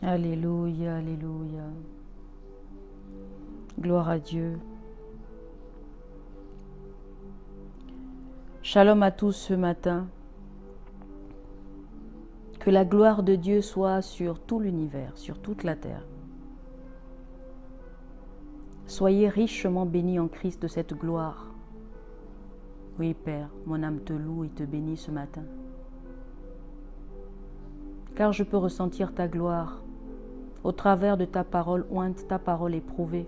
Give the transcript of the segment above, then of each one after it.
Alléluia, alléluia. Gloire à Dieu. Shalom à tous ce matin. Que la gloire de Dieu soit sur tout l'univers, sur toute la terre. Soyez richement bénis en Christ de cette gloire. Oui, Père, mon âme te loue et te bénit ce matin. Car je peux ressentir ta gloire au travers de ta parole ointe, ta parole éprouvée.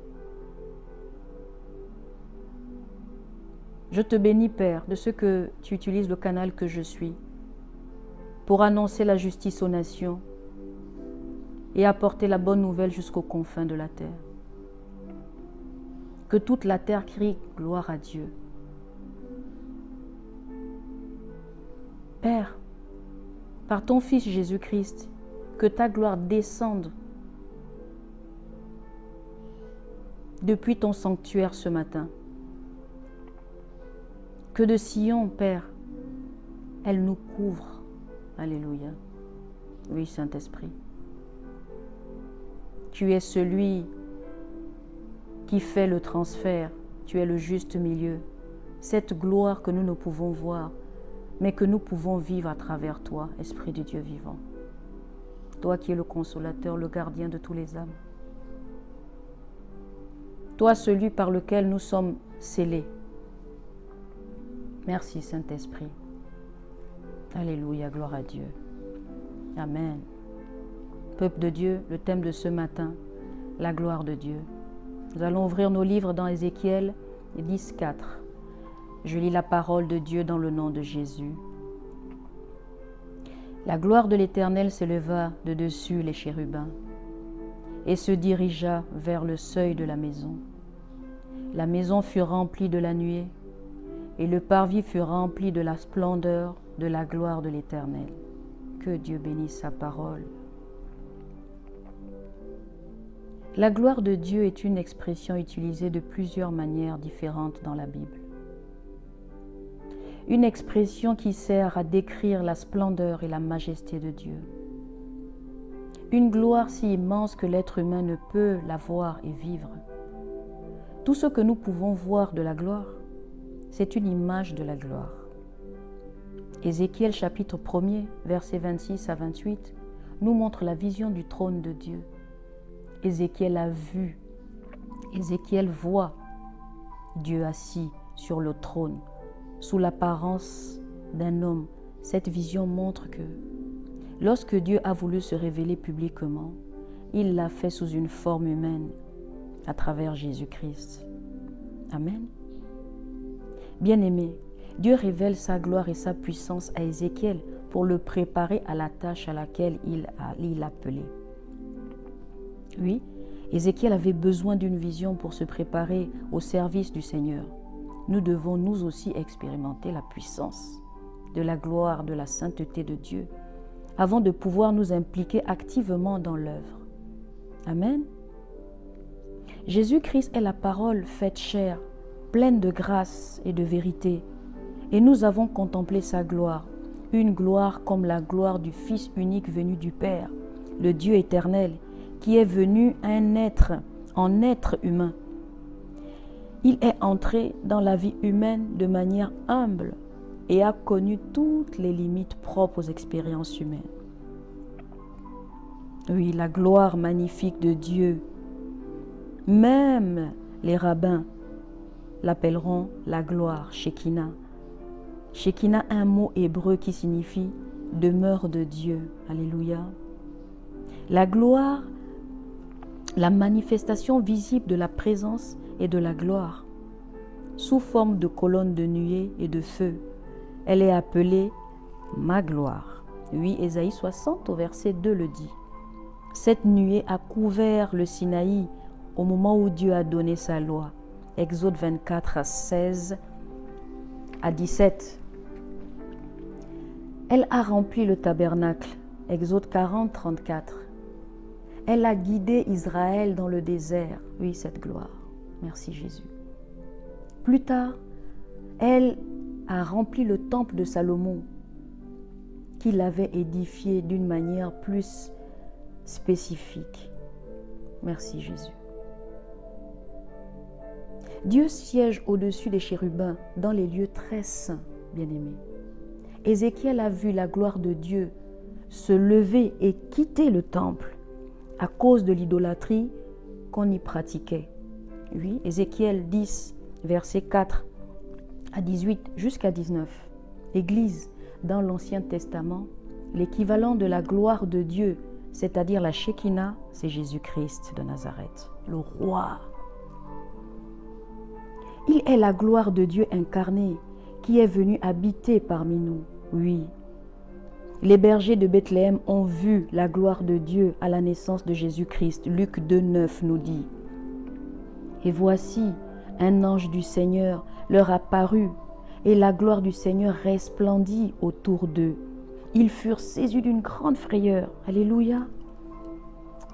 Je te bénis, Père, de ce que tu utilises le canal que je suis pour annoncer la justice aux nations et apporter la bonne nouvelle jusqu'aux confins de la terre. Que toute la terre crie gloire à Dieu. Père, par ton Fils Jésus-Christ, que ta gloire descende depuis ton sanctuaire ce matin. Que de Sion, Père, elle nous couvre. Alléluia. Oui, Saint-Esprit. Tu es celui qui fait le transfert. Tu es le juste milieu. Cette gloire que nous ne pouvons voir, mais que nous pouvons vivre à travers toi, Esprit de Dieu vivant. Toi qui es le consolateur, le gardien de tous les âmes. Toi, celui par lequel nous sommes scellés. Merci, Saint-Esprit. Alléluia, gloire à Dieu. Amen. Peuple de Dieu, le thème de ce matin, la gloire de Dieu. Nous allons ouvrir nos livres dans Ézéchiel 10:4. Je lis la parole de Dieu dans le nom de Jésus. La gloire de l'Éternel s'éleva de dessus les chérubins et se dirigea vers le seuil de la maison. La maison fut remplie de la nuée et le parvis fut rempli de la splendeur de la gloire de l'Éternel. Que Dieu bénisse sa parole. La gloire de Dieu est une expression utilisée de plusieurs manières différentes dans la Bible. Une expression qui sert à décrire la splendeur et la majesté de Dieu. Une gloire si immense que l'être humain ne peut la voir et vivre. Tout ce que nous pouvons voir de la gloire, c'est une image de la gloire. Ézéchiel chapitre 1er, versets 26 à 28, nous montre la vision du trône de Dieu. Ézéchiel a vu, Ézéchiel voit Dieu assis sur le trône, sous l'apparence d'un homme. Cette vision montre que lorsque Dieu a voulu se révéler publiquement, il l'a fait sous une forme humaine, à travers Jésus-Christ. Amen. Bien-aimé, Dieu révèle sa gloire et sa puissance à Ézéchiel pour le préparer à la tâche à laquelle il l'appelait. Oui, Ézéchiel avait besoin d'une vision pour se préparer au service du Seigneur. Nous devons nous aussi expérimenter la puissance de la gloire, de la sainteté de Dieu, avant de pouvoir nous impliquer activement dans l'œuvre. Amen. Jésus-Christ est la parole faite chair, pleine de grâce et de vérité. Et nous avons contemplé sa gloire, une gloire comme la gloire du Fils unique venu du Père, le Dieu éternel, qui est venu en être humain. Il est entré dans la vie humaine de manière humble et a connu toutes les limites propres aux expériences humaines. Oui, la gloire magnifique de Dieu. Même les rabbins l'appelleront la gloire, Shekinah. Shekinah, un mot hébreu qui signifie demeure de Dieu. Alléluia. La gloire, la manifestation visible de la présence et de la gloire, sous forme de colonnes de nuée et de feu. Elle est appelée ma gloire. Oui, Ésaïe 60 au verset 2 le dit. Cette nuée a couvert le Sinaï au moment où Dieu a donné sa loi. Exode 24 à 16 à 17. Elle a rempli le tabernacle. Exode 40, 34. Elle a guidé Israël dans le désert. Oui, cette gloire. Merci Jésus. Plus tard, elle a rempli le temple de Salomon, qu'il avait édifié d'une manière plus spécifique. Merci Jésus. Dieu siège au-dessus des chérubins dans les lieux très saints, bien-aimés. Ézéchiel a vu la gloire de Dieu se lever et quitter le temple à cause de l'idolâtrie qu'on y pratiquait. Oui, Ézéchiel 10, versets 4 à 18 jusqu'à 19. Église, dans l'Ancien Testament, l'équivalent de la gloire de Dieu, c'est-à-dire la Shekinah, c'est Jésus-Christ de Nazareth, le roi. Il est la gloire de Dieu incarnée qui est venu habiter parmi nous. Oui, les bergers de Bethléem ont vu la gloire de Dieu à la naissance de Jésus-Christ. Luc 2, 9 nous dit. Et voici, un ange du Seigneur leur apparut, et la gloire du Seigneur resplendit autour d'eux. Ils furent saisis d'une grande frayeur. Alléluia.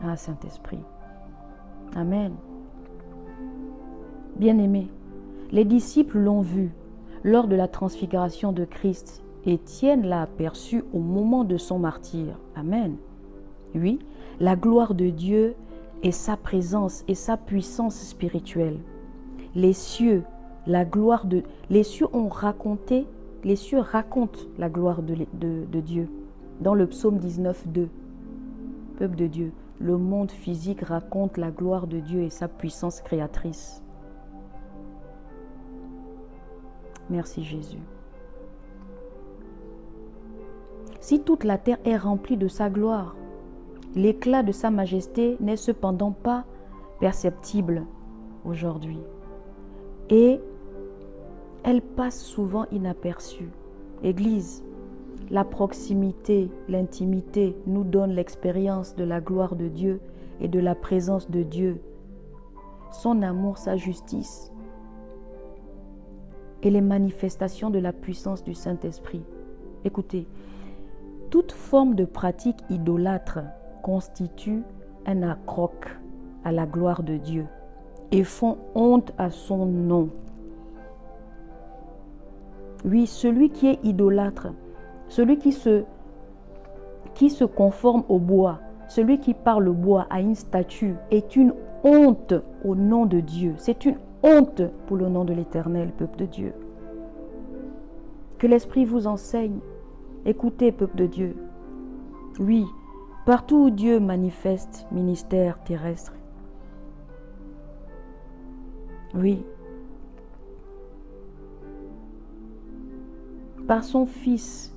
Ah, Saint-Esprit. Amen. Bien-aimés, les disciples l'ont vu lors de la transfiguration de Christ. Étienne l'a aperçu au moment de son martyre. Amen. Oui, la gloire de Dieu et sa présence et sa puissance spirituelle. Les cieux, les cieux racontent la gloire de Dieu. Dans le psaume 19, 2, peuple de Dieu, le monde physique raconte la gloire de Dieu et sa puissance créatrice. Merci Jésus. Si toute la terre est remplie de sa gloire, l'éclat de sa majesté n'est cependant pas perceptible aujourd'hui. Et elle passe souvent inaperçue. Église, la proximité, l'intimité nous donne l'expérience de la gloire de Dieu et de la présence de Dieu, son amour, sa justice et les manifestations de la puissance du Saint-Esprit. Écoutez, toute forme de pratique idolâtre constitue un accroc à la gloire de Dieu et font honte à son nom. Oui, celui qui est idolâtre, celui qui se conforme au bois, celui qui parle au bois, à une statue, est une honte au nom de Dieu. C'est une honte pour le nom de l'Éternel, peuple de Dieu. Que l'Esprit vous enseigne. Écoutez, peuple de Dieu. Oui, partout où Dieu manifeste ministère terrestre. Oui. Par son Fils,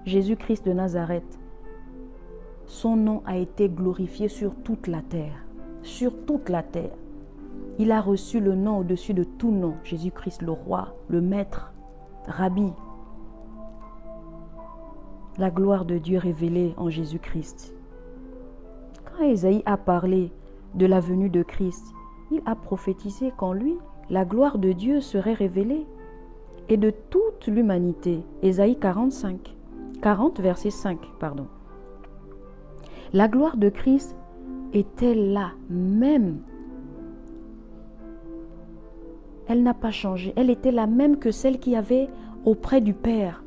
Jésus-Christ de Nazareth, son nom a été glorifié sur toute la terre. Sur toute la terre. Il a reçu le nom au-dessus de tout nom. Jésus-Christ, le roi, le maître, Rabbi. La gloire de Dieu révélée en Jésus-Christ. Quand Ésaïe a parlé de la venue de Christ, il a prophétisé qu'en lui, la gloire de Dieu serait révélée et de toute l'humanité. Ésaïe 40, verset 5, pardon. La gloire de Christ était là même. Elle n'a pas changé. Elle était la même que celle qu'il y avait auprès du Père.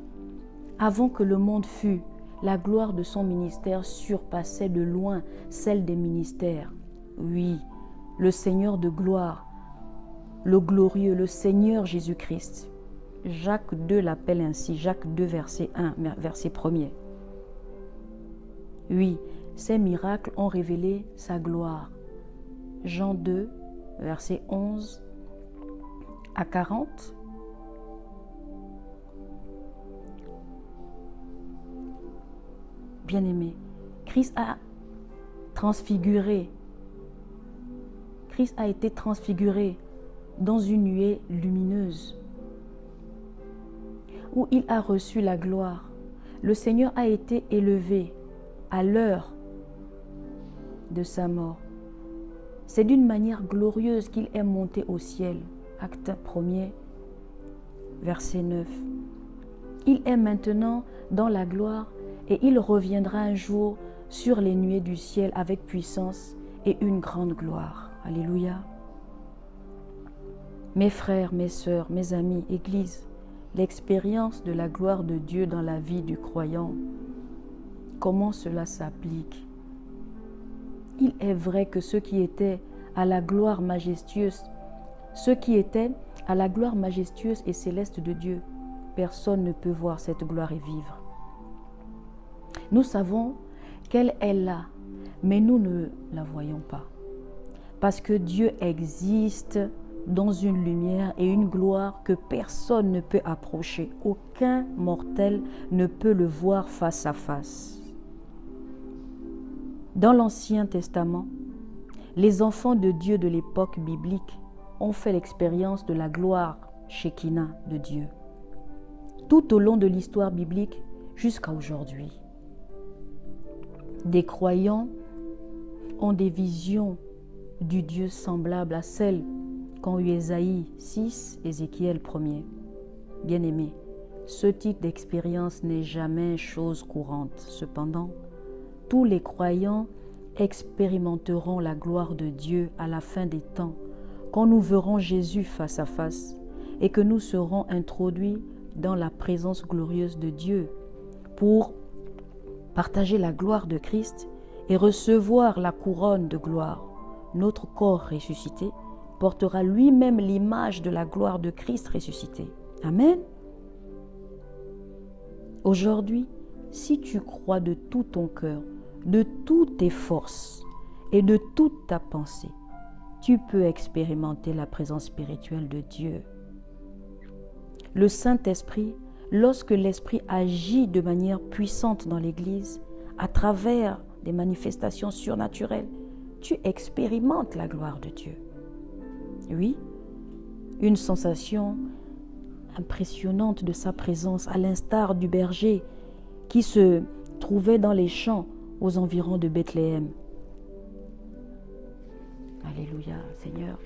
Avant que le monde fût, la gloire de son ministère surpassait de loin celle des ministères. Oui, le Seigneur de gloire, le glorieux, le Seigneur Jésus-Christ. Jacques 2 l'appelle ainsi, Jacques 2, verset 1, verset 1er. Oui, ces miracles ont révélé sa gloire. Jean 2, verset 11 à 40. Bien-aimé, Christ a été transfiguré dans une nuée lumineuse où il a reçu la gloire. Le Seigneur a été élevé à l'heure de sa mort. C'est d'une manière glorieuse qu'il est monté au ciel. Acte 1er, verset 9. Il est maintenant dans la gloire et il reviendra un jour sur les nuées du ciel avec puissance et une grande gloire. Alléluia. Mes frères, mes sœurs, mes amis, Église, l'expérience de la gloire de Dieu dans la vie du croyant, comment cela s'applique? Il est vrai que ceux qui étaient à la gloire majestueuse, et céleste de Dieu, personne ne peut voir cette gloire et vivre. Nous savons qu'elle est là, mais nous ne la voyons pas. Parce que Dieu existe dans une lumière et une gloire que personne ne peut approcher. Aucun mortel ne peut le voir face à face. Dans l'Ancien Testament, les enfants de Dieu de l'époque biblique ont fait l'expérience de la gloire Shekinah de Dieu, tout au long de l'histoire biblique jusqu'à aujourd'hui. Des croyants ont des visions du Dieu semblable à celles qu'ont eu Ésaïe 6, Ézéchiel 1er. Bien-aimés, ce type d'expérience n'est jamais chose courante. Cependant, tous les croyants expérimenteront la gloire de Dieu à la fin des temps, quand nous verrons Jésus face à face et que nous serons introduits dans la présence glorieuse de Dieu pour partager la gloire de Christ et recevoir la couronne de gloire. Notre corps ressuscité portera lui-même l'image de la gloire de Christ ressuscité. Amen. Aujourd'hui, si tu crois de tout ton cœur, de toutes tes forces et de toute ta pensée, tu peux expérimenter la présence spirituelle de Dieu. Le Saint-Esprit, lorsque l'Esprit agit de manière puissante dans l'Église, à travers des manifestations surnaturelles, tu expérimentes la gloire de Dieu. Oui, une sensation impressionnante de sa présence, à l'instar du berger qui se trouvait dans les champs aux environs de Bethléem. Alléluia, Seigneur.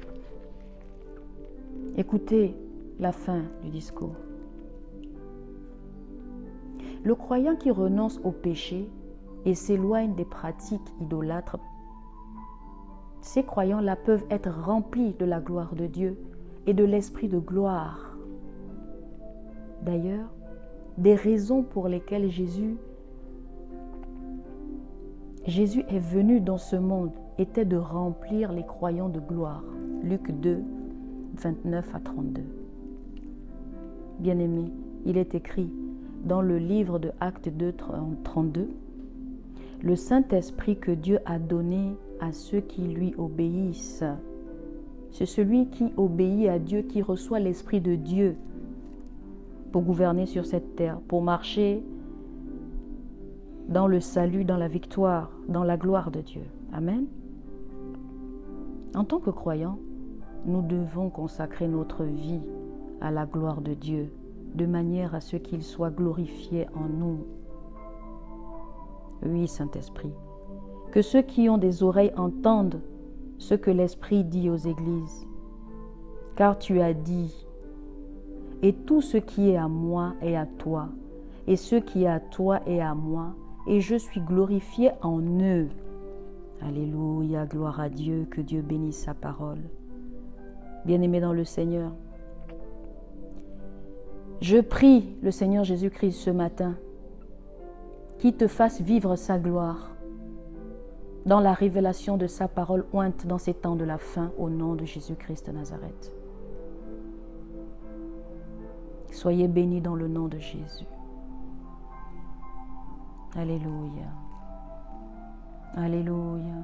Écoutez la fin du discours. Le croyant qui renonce au péché et s'éloigne des pratiques idolâtres, ces croyants-là peuvent être remplis de la gloire de Dieu et de l'esprit de gloire. D'ailleurs, des raisons pour lesquelles Jésus est venu dans ce monde étaient de remplir les croyants de gloire. Luc 2, 29 à 32. Bien-aimés, il est écrit dans le livre de Actes 2, 32, « Le Saint-Esprit que Dieu a donné à ceux qui lui obéissent. » C'est celui qui obéit à Dieu qui reçoit l'Esprit de Dieu pour gouverner sur cette terre, pour marcher dans le salut, dans la victoire, dans la gloire de Dieu. Amen. En tant que croyants, nous devons consacrer notre vie à la gloire de Dieu, de manière à ce qu'il soit glorifié en nous. Oui, Saint-Esprit, que ceux qui ont des oreilles entendent ce que l'Esprit dit aux églises. Car tu as dit, et tout ce qui est à moi est à toi, et ce qui est à toi est à moi, et je suis glorifié en eux. Alléluia, gloire à Dieu, que Dieu bénisse sa parole. Bien-aimés dans le Seigneur, je prie le Seigneur Jésus-Christ ce matin qu'il te fasse vivre sa gloire dans la révélation de sa parole ointe dans ces temps de la fin, au nom de Jésus-Christ de Nazareth. Soyez bénis dans le nom de Jésus. Alléluia. Alléluia.